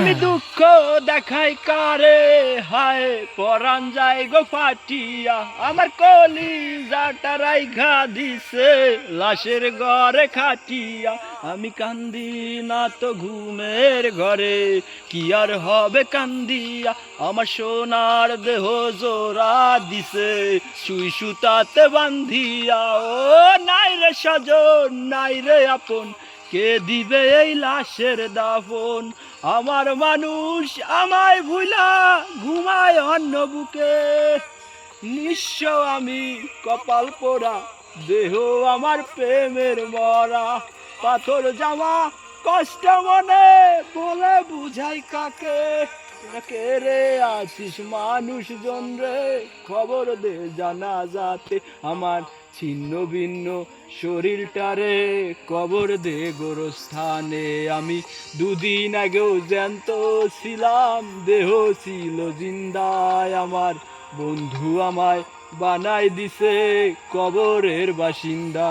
আমি দুঃখ দেখাই কারে, হায় পরাণ যায় গো ফাটিয়া, আমার কলিজাটা রাইখা দিছে লাশের ঘরে খাটিয়া। আমি কান্দি না তো ঘুমের ঘরে, কি আর হবে কান্দিয়া, আমার সোনার দেহ জোড়া দিছে সুই সুতাতে বান্ধিয়া। ও নাই রে স্বজন, নাই রে আপন, কে দিবে এই লাশের দাফন? আমার মানুষ আমায় ভুলা ঘুমায় অন্য বুকে, নিঃস্ব আমি কপাল পোড়া, দেহ আমার প্রেমের মরা। পাথর জামা কষ্ট মনে, বলে বুঝাই কাকে? কে রে আছিস মানুষজন রে, খবর দে জানা যাতে আমার ছিন্ন ভিন্ন শরীরটারে কবর দে গোরস্থানে। আমি দুদিন আগেও জ্যান্ত ছিলাম, দেহ ছিল জিন্দায়, আমার বন্ধু আমায় বানাই দিছে কবরের বাসিন্দা।